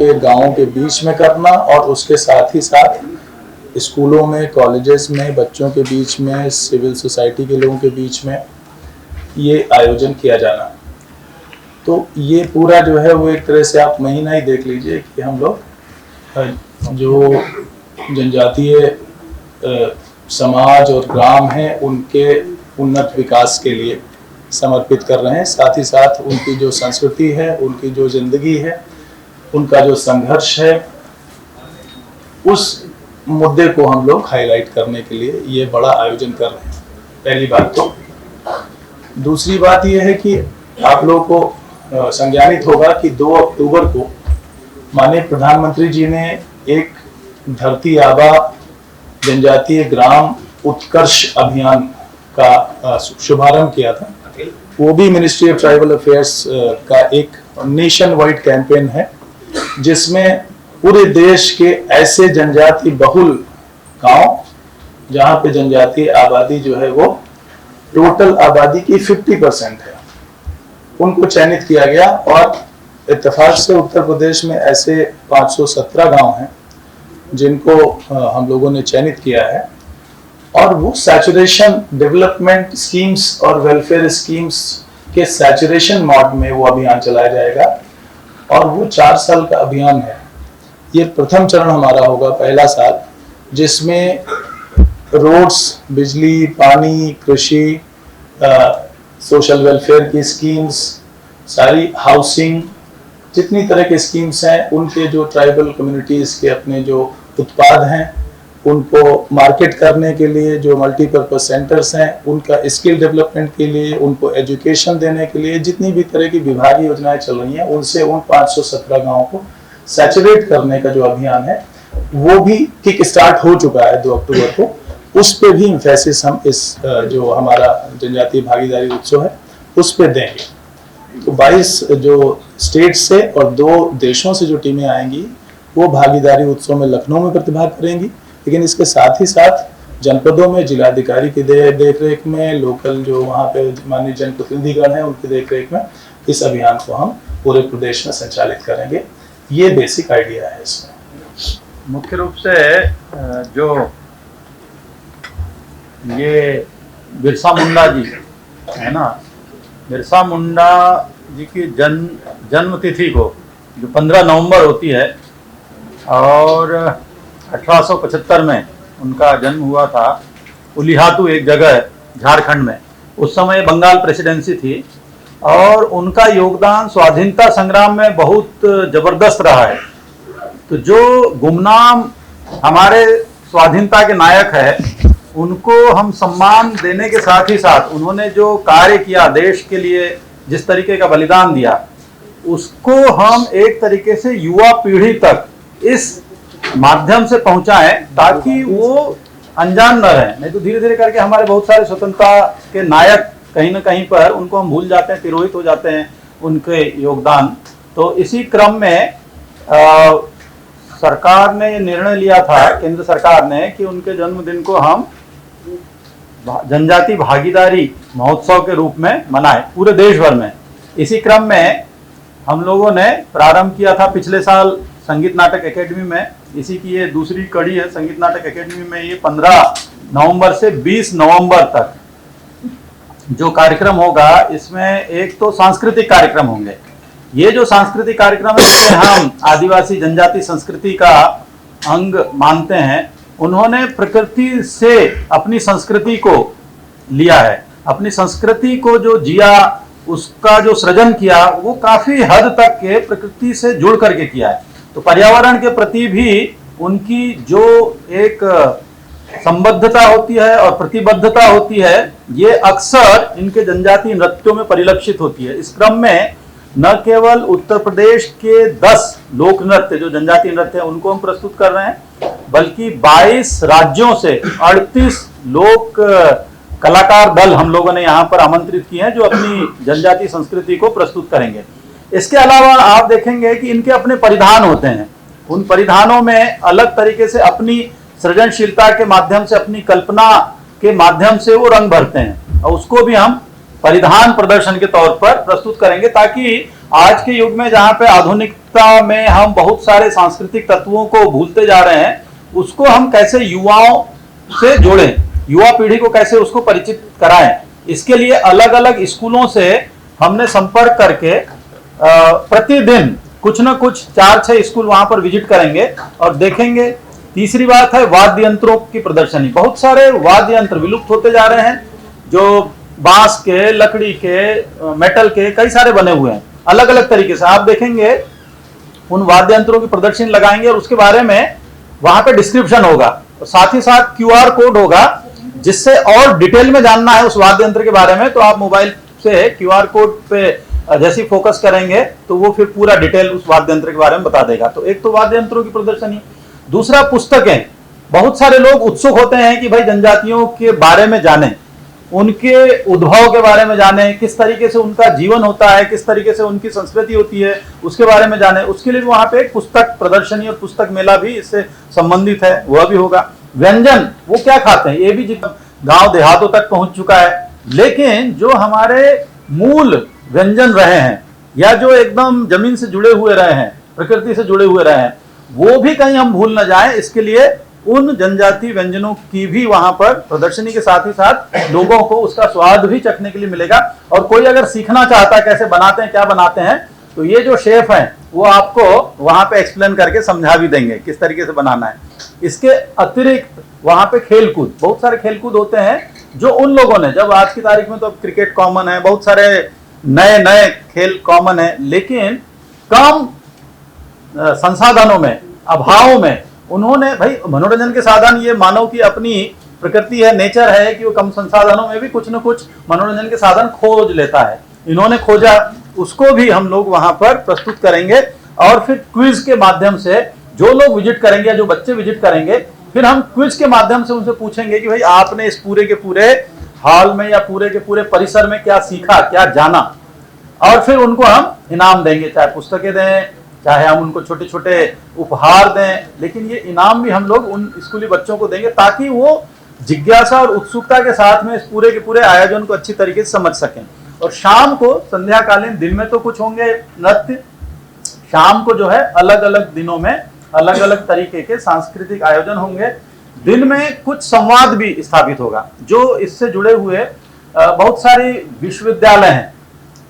के गाँवों के बीच में करना और उसके साथ ही साथ स्कूलों में, कॉलेजेस में, बच्चों के बीच में, सिविल सोसाइटी के लोगों के बीच में ये आयोजन किया जाना। तो ये पूरा जो है वो एक तरह से आप महीना ही देख लीजिए कि हम लोग जो जनजातीय समाज और ग्राम हैं उनके उन्नत विकास के लिए समर्पित कर रहे हैं। साथ ही साथ उनकी जो संस्कृति है, उनकी जो जिंदगी है, उनका जो संघर्ष है, उस मुद्दे को हम लोग हाईलाइट करने के लिए ये बड़ा आयोजन कर रहे हैं। पहली बात। तो दूसरी बात ये है कि आप लोगों को संज्ञानित होगा कि 2 अक्टूबर को माननीय प्रधानमंत्री जी ने एक धरती आबा जनजातीय ग्राम उत्कर्ष अभियान का शुभारंभ किया था। वो भी मिनिस्ट्री ऑफ ट्राइबल अफेयर्स का एक नेशन वाइड कैंपेन है, जिसमें पूरे देश के ऐसे जनजाति बहुल गांव जहां पे जनजातीय आबादी जो है वो टोटल आबादी की 50% है, उनको चयनित किया गया। और इत्तेफाक से उत्तर प्रदेश में ऐसे 517 गांव हैं जिनको हम लोगों ने चयनित किया है। और वो सैचुरेशन डेवलपमेंट स्कीम्स और वेलफेयर स्कीम्स के सैचुरेशन मोड में वो अभियान चलाया जाएगा। और वो 4 साल का अभियान है। ये प्रथम चरण हमारा होगा, पहला साल, जिसमें रोड्स, बिजली, पानी, कृषि, सोशल वेलफेयर की स्कीम्स, सारी हाउसिंग, जितनी तरह की स्कीम्स हैं, उनके जो ट्राइबल कम्युनिटीज के अपने जो उत्पाद हैं उनको मार्केट करने के लिए, जो मल्टीपर्पज सेंटर्स हैं उनका स्किल डेवलपमेंट के लिए, उनको एजुकेशन देने के लिए, जितनी भी तरह की विभागीय योजनाएं चल रही हैं उनसे उन 517 गाँवों को सैचुरेट करने का जो अभियान है वो भी किक स्टार्ट हो चुका है 2 अक्टूबर को। उस पे भी एम्फेसिस हम इस जो हमारा जनजातीय भागीदारी उत्सव है उस पे देंगे। तो 22 जो स्टेट से और 2 देशों से जो टीमें आएंगी वो भागीदारी उत्सव में लखनऊ में प्रतिभाग करेंगी। लेकिन इसके साथ ही साथ जनपदों में जिलाधिकारी की देख रेख में, लोकल जो वहाँ पे माननीय जनप्रतिनिधिगण हैं उनकी देख रेख में इस अभियान को हम पूरे प्रदेश में संचालित करेंगे। ये बेसिक आइडिया है इसमें। मुख्य रूप से जो ये बिरसा मुंडा जी है ना, बिरसा मुंडा जी की जन्म तिथि को जो 15 नवंबर होती है और 1875 में उनका जन्म हुआ था। उलिहातू एक जगह है झारखंड में, उस समय बंगाल प्रेसिडेंसी थी और उनका योगदान स्वाधीनता संग्राम में बहुत जबरदस्त रहा है। तो जो गुमनाम हमारे स्वाधीनता के नायक है उनको हम सम्मान देने के साथ ही साथ उन्होंने जो कार्य किया देश के लिए, जिस तरीके का बलिदान दिया, उसको हम एक तरीके से युवा पीढ़ी तक इस माध्यम से पहुंचाएं ताकि वो अनजान न रहे। नहीं तो धीरे धीरे करके हमारे बहुत सारे स्वतंत्रता के नायक कहीं ना कहीं पर उनको हम भूल जाते हैं, तिरोहित हो जाते हैं उनके योगदान। तो इसी क्रम में सरकार ने निर्णय लिया था, केंद्र सरकार ने, कि उनके जन्मदिन को हम जनजाति भागीदारी महोत्सव के रूप में मनाएं पूरे देश भर में। इसी क्रम में हम लोगों ने प्रारंभ किया था पिछले साल संगीत नाटक एकेडमी में। इसी की ये दूसरी कड़ी है। संगीत नाटक एकेडमी में ये 15 नवंबर से 20 नवंबर तक जो कार्यक्रम होगा, इसमें एक तो सांस्कृतिक कार्यक्रम होंगे। ये जो सांस्कृतिक कार्यक्रम है जिसे हम आदिवासी जनजाति संस्कृति का अंग मानते हैं, उन्होंने प्रकृति से अपनी संस्कृति को लिया है, अपनी संस्कृति को जो जिया, उसका जो सृजन किया वो काफी हद तक के प्रकृति से जुड़ करके किया है। तो पर्यावरण के प्रति भी उनकी जो एक संबद्धता होती है और प्रतिबद्धता होती है, ये अक्सर इनके जनजातीय नृत्यों में परिलक्षित होती है। इस क्रम में न केवल उत्तर प्रदेश के 10 लोक नृत्य जो जनजातीय नृत्य है उनको हम प्रस्तुत कर रहे हैं, बल्कि 22 राज्यों से 38 लोक कलाकार दल हम लोगों ने यहाँ पर आमंत्रित किए हैं जो अपनी जनजातीय संस्कृति को प्रस्तुत करेंगे। इसके अलावा आप देखेंगे कि इनके अपने परिधान होते हैं। उन परिधानों में अलग तरीके से अपनी सृजनशीलता के माध्यम से, अपनी कल्पना के माध्यम से वो रंग भरते हैं और उसको भी हम परिधान प्रदर्शन के तौर पर प्रस्तुत करेंगे ताकि आज के युग में जहाँ पे आधुनिकता में हम बहुत सारे सांस्कृतिक तत्वों को भूलते जा रहे हैं, उसको हम कैसे युवाओं से जोड़ें, युवा पीढ़ी को कैसे उसको परिचित कराएं, इसके लिए अलग अलग स्कूलों से हमने संपर्क करके प्रतिदिन कुछ न कुछ 4-6 स्कूल वहां पर विजिट करेंगे और देखेंगे। तीसरी बात है वाद्य यंत्रों की प्रदर्शनी। बहुत सारे वाद्य यंत्र विलुप्त होते जा रहे हैं, जो बांस के, लकड़ी के, मेटल के कई सारे बने हुए हैं अलग अलग तरीके से। आप देखेंगे उन वाद्य यंत्रों की प्रदर्शनी लगाएंगे और उसके बारे में वहां पे डिस्क्रिप्शन होगा, और साथ ही साथ QR कोड होगा, जिससे और डिटेल में जानना है उस वाद्य यंत्र के बारे में तो आप मोबाइल से QR कोड पे जैसे फोकस करेंगे तो वो फिर पूरा डिटेल उस वाद्य यंत्र के बारे में बता देगा। तो एक तो वाद्य यंत्रों की प्रदर्शनी, दूसरा पुस्तकें। बहुत सारे लोग उत्सुक होते हैं कि भाई जनजातियों के बारे में जानें, उनके उद्भव के बारे में जानें, किस तरीके से उनका जीवन होता है, किस तरीके से उनकी संस्कृति होती है, उसके बारे में जानें। उसके लिए वहां पे एक पुस्तक प्रदर्शनी और पुस्तक मेला भी इससे संबंधित है, वह भी होगा। व्यंजन, वो क्या खाते हैं ये भी गांव देहातों तक पहुंच चुका है, लेकिन जो हमारे मूल व्यंजन रहे हैं या जो एकदम जमीन से जुड़े हुए रहे हैं, प्रकृति से जुड़े हुए रहे हैं, वो भी कहीं हम भूल न जाएं। इसके लिए उन जनजातीय व्यंजनों की भी वहां पर प्रदर्शनी के साथ ही साथ लोगों को उसका स्वाद भी चखने के लिए मिलेगा। और कोई अगर सीखना चाहता है कैसे बनाते हैं, क्या बनाते हैं, तो ये जो शेफ हैं वो आपको वहां पे एक्सप्लेन करके समझा भी देंगे किस तरीके से बनाना है। इसके अतिरिक्त वहां पे खेलकूद, बहुत सारे खेलकूद होते हैं जो उन लोगों ने, जब आज की तारीख में तो अब क्रिकेट कॉमन है, बहुत सारे नए नए खेल कॉमन है, लेकिन कम संसाधनों में, अभाव में उन्होंने, भाई मनोरंजन के साधन ये मानव की अपनी प्रकृति है, नेचर है कि वो कम संसाधनों में भी कुछ न कुछ मनोरंजन के साधन खोज लेता है। इन्होंने खोजा, उसको भी हम लोग वहां पर प्रस्तुत करेंगे। और फिर क्विज के माध्यम से जो लोग विजिट करेंगे, जो बच्चे विजिट करेंगे, फिर हम क्विज के माध्यम से उनसे पूछेंगे कि भाई आपने इस पूरे के पूरे हॉल में या पूरे के पूरे परिसर में क्या सीखा, क्या जाना। और फिर उनको हम इनाम देंगे, चाहे पुस्तकें दें, चाहे हम उनको छोटे छोटे उपहार दें, लेकिन ये इनाम भी हम लोग उन स्कूली बच्चों को देंगे ताकि वो जिज्ञासा और उत्सुकता के साथ में इस पूरे के पूरे आयोजन को अच्छी तरीके से समझ सकें। और शाम को संध्याकालीन, दिन में तो कुछ होंगे नृत्य, शाम को जो है अलग अलग दिनों में अलग अलग तरीके के सांस्कृतिक आयोजन होंगे। दिन में कुछ संवाद भी स्थापित होगा, जो इससे जुड़े हुए बहुत सारे विश्वविद्यालय हैं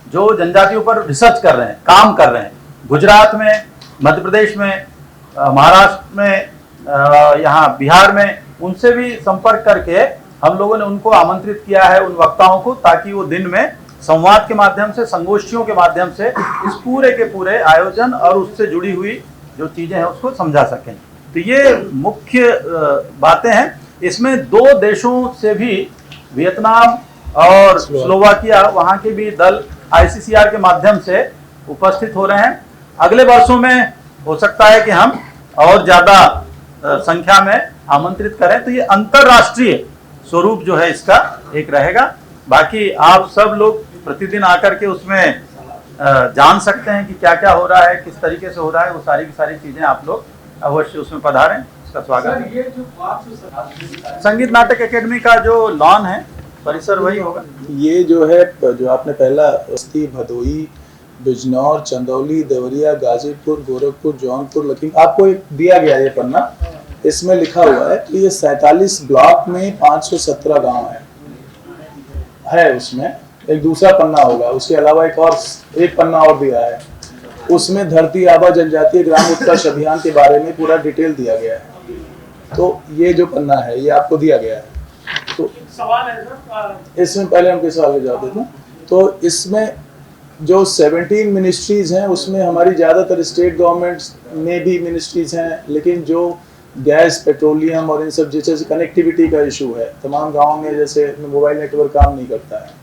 जो जनजातियों पर रिसर्च कर रहे हैं, काम कर रहे हैं। गुजरात में, मध्य प्रदेश में, महाराष्ट्र में, यहाँ बिहार में, उनसे भी संपर्क करके हम लोगों ने उनको आमंत्रित किया है, उन वक्ताओं को, ताकि वो दिन में संवाद के माध्यम से, संगोष्ठियों के माध्यम से इस पूरे के पूरे आयोजन और उससे जुड़ी हुई जो चीजें हैं उसको समझा सकें। तो ये मुख्य बातें हैं। इसमें 2 देशों से भी, वियतनाम और स्लोवाकिया, वहाँ के भी दल ICCR के माध्यम से उपस्थित हो रहे हैं। अगले वर्षों में हो सकता है कि हम और ज्यादा संख्या में आमंत्रित करें, तो ये अंतरराष्ट्रीय स्वरूप जो है इसका एक रहेगा। बाकी आप सब लोग प्रतिदिन आकर के उसमें जान सकते हैं कि क्या क्या हो रहा है, किस तरीके से हो रहा है, वो सारी की सारी चीजें आप लोग अवश्य उसमें पधारें। इसका स्वागत है। संगीत नाटक एकेडमी का जो लॉन है, परिसर वही होगा। ये जो है, जो आपने पहला बस्ती, भदोई, बिजनौर, चंदौली, देवरिया, गाजीपुर, गोरखपुर, जौनपुर, लखीमपुर, आपको एक दिया गया ये पन्ना, इसमें लिखा हुआ है कि ये 47 ब्लॉक में 517 गांव है। उसमें एक दूसरा पन्ना होगा, उसके अलावा एक पन्ना और दिया है, उसमें धरती आबा जनजातीय ग्राम उत्कर्ष अभियान के बारे में पूरा डिटेल दिया गया है। तो ये जो पन्ना है ये आपको दिया गया है। तो सवाल है सर, इसमें पहले हम किस सवाल के जवाब देते हैं। तो इसमें जो 17 मिनिस्ट्रीज हैं उसमें हमारी ज़्यादातर स्टेट गवर्नमेंट्स में भी मिनिस्ट्रीज हैं, लेकिन जो गैस, पेट्रोलियम और इन सब जैसे कनेक्टिविटी का इशू है, तमाम गाँव में जैसे मोबाइल नेटवर्क काम नहीं करता है,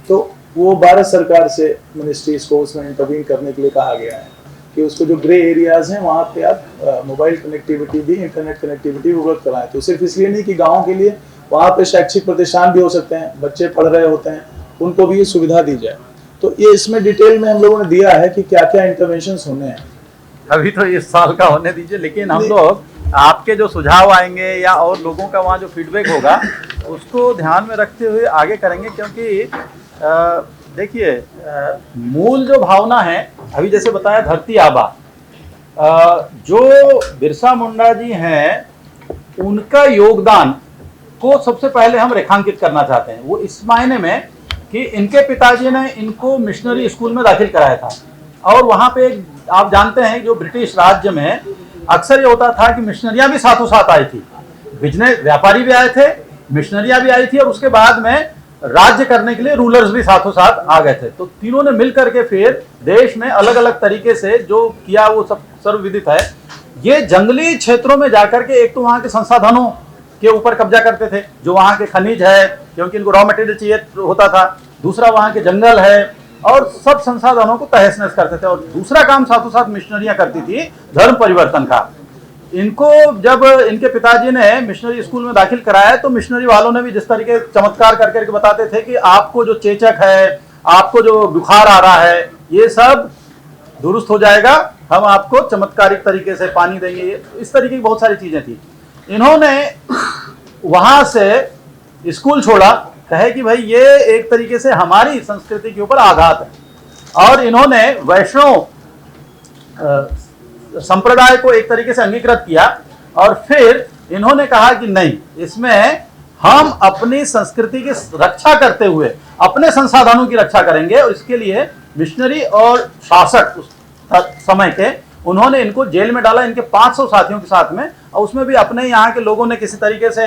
तो वो भारत सरकार से मिनिस्ट्रीज को उसमें इंटरवीन करने के लिए कहा गया है कि उसको जो ग्रे एरियाज हैं वहाँ पे आप मोबाइल कनेक्टिविटी भी, इंटरनेट कनेक्टिविटी उपलब्ध कराएं। तो सिर्फ इसलिए नहीं कि गाँव के लिए, वहाँ पे शैक्षिक प्रतिष्ठान भी हो सकते हैं, बच्चे पढ़ रहे होते हैं, उनको भी ये सुविधा दी जाए। तो ये इसमें डिटेल में हम लोगों ने दिया है कि क्या क्या इंटरवेंशंस होने हैं। अभी तो इस साल का होने दीजिए, लेकिन हम लोग आपके जो सुझाव आएंगे या और लोगों का वहाँ जो फीडबैक होगा उसको ध्यान में रखते हुए आगे करेंगे, क्योंकि देखिए मूल जो भावना है, अभी जैसे बताया धरती आबा, जो बिरसा मुंडा जी हैं उनका योगदान को सबसे पहले हम रेखांकित करना चाहते हैं। वो इस मायने में कि इनके पिताजी ने इनको मिशनरी स्कूल में दाखिल कराया था, और वहाँ पे आप जानते हैं जो ब्रिटिश राज्य में अक्सर ये होता था कि मिशनरियाँ भी साथों साथ आई थी, बिजनेस व्यापारी भी आए थे, मिशनरियाँ भी आई थी, और उसके बाद में राज्य करने के लिए रूलर्स भी साथों साथ आ गए थे। तो तीनों ने मिल करके फिर देश में अलग अलग तरीके से जो किया वो सब सर्वविदित है। ये जंगली क्षेत्रों में जाकर के एक तो वहाँ के संसाधनों के ऊपर कब्जा करते थे, जो वहाँ के खनिज है, क्योंकि इनको रॉ मटेरियल चाहिए होता था, दूसरा वहाँ के जंगल है, और सब संसाधनों को तहस नहस करते थे। और दूसरा काम साथों साथ मिशनरियाँ करती थी धर्म परिवर्तन का। इनको जब इनके पिताजी ने मिशनरी स्कूल में दाखिल कराया तो मिशनरी वालों ने भी जिस तरीके चमत्कार करके बताते थे कि आपको जो चेचक है, आपको जो बुखार आ रहा है, ये सब दुरुस्त हो जाएगा, हम आपको चमत्कारिक तरीके से पानी देंगे, इस तरीके की बहुत सारी चीजें थी। इन्होंने वहां से स्कूल छोड़ा, कहे कि भाई ये एक तरीके से हमारी संस्कृति के ऊपर आघात है, और इन्होंने वैष्णव संप्रदाय को एक तरीके से अंगीकृत किया। और फिर इन्होंने कहा कि नहीं, इसमें हम अपनी संस्कृति की रक्षा करते हुए अपने संसाधनों की रक्षा करेंगे, और इसके लिए मिशनरी और शासक उस समय के उन्होंने इनको जेल में डाला, इनके 500 साथियों के साथ में, और उसमें भी अपने यहाँ के लोगों ने किसी तरीके से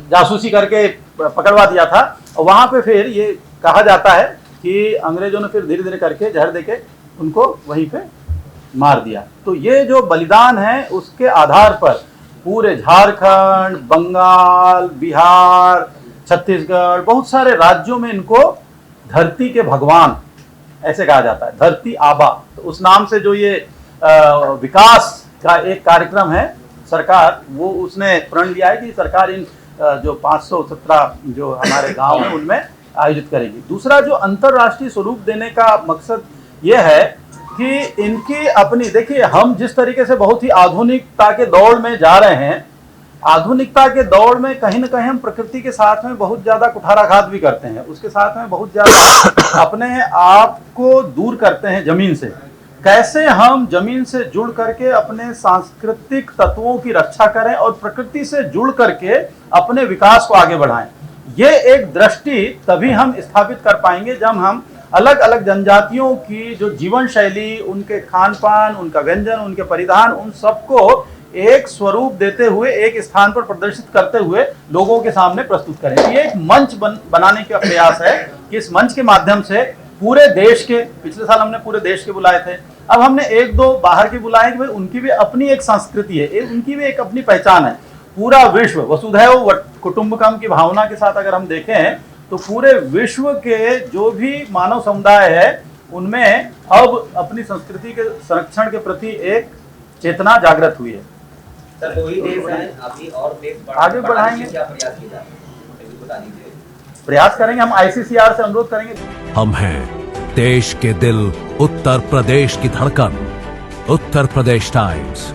जासूसी करके पकड़वा दिया था। और वहाँ पे फिर ये कहा जाता है कि अंग्रेजों ने फिर धीरे धीरे करके जहर देके उनको वहीं पे मार दिया। तो ये जो बलिदान है उसके आधार पर पूरे झारखंड, बंगाल, बिहार, छत्तीसगढ़, बहुत सारे राज्यों में इनको धरती के भगवान ऐसे कहा जाता है, धरती आबा। तो उस नाम से जो ये विकास का एक कार्यक्रम है, सरकार वो उसने प्रण लिया है कि सरकार इन जो 517 जो हमारे गांव हैं उनमें आयोजित करेगी। दूसरा जो अंतर्राष्ट्रीय स्वरूप देने का मकसद ये है कि इनकी अपनी, देखिए हम जिस तरीके से बहुत ही आधुनिकता के दौड़ में जा रहे हैं, आधुनिकता के दौड़ में कहीं ना कहीं हम प्रकृति के साथ में बहुत ज्यादा कुठाराघात भी करते हैं, उसके साथ में बहुत ज्यादा अपने आप को दूर करते हैं जमीन से। कैसे हम जमीन से जुड़ करके अपने सांस्कृतिक तत्वों की रक्षा करें और प्रकृति से जुड़ करके अपने विकास को आगे बढ़ाएं, ये एक दृष्टि तभी हम स्थापित कर पाएंगे जब हम अलग अलग जनजातियों की जो जीवन शैली, उनके खान पान, उनका व्यंजन, उनके परिधान, उन सबको एक स्वरूप देते हुए एक स्थान पर प्रदर्शित करते हुए लोगों के सामने प्रस्तुत करें। ये एक मंच बनाने का प्रयास है कि इस मंच के माध्यम से पूरे देश के, पिछले साल हमने पूरे देश के बुलाए थे, अब हमने एक दो बाहर के बुलाए कि भाई उनकी भी अपनी एक संस्कृति है, उनकी भी एक अपनी पहचान है। पूरा विश्व वसुधैव कुटुंबकम की भावना के साथ अगर हम देखें तो पूरे विश्व के जो भी मानव समुदाय है उनमें अब अपनी संस्कृति के संरक्षण के प्रति एक चेतना जागृत हुई है। सर वही देश है, अभी और देश आगे बढ़ाएंगे, क्या प्रयास किया जा रहा है बता दीजिए। प्रयास करेंगे, हम ICCR से अनुरोध करेंगे। हम हैं देश के दिल, उत्तर प्रदेश की धड़कन, उत्तर प्रदेश टाइम्स।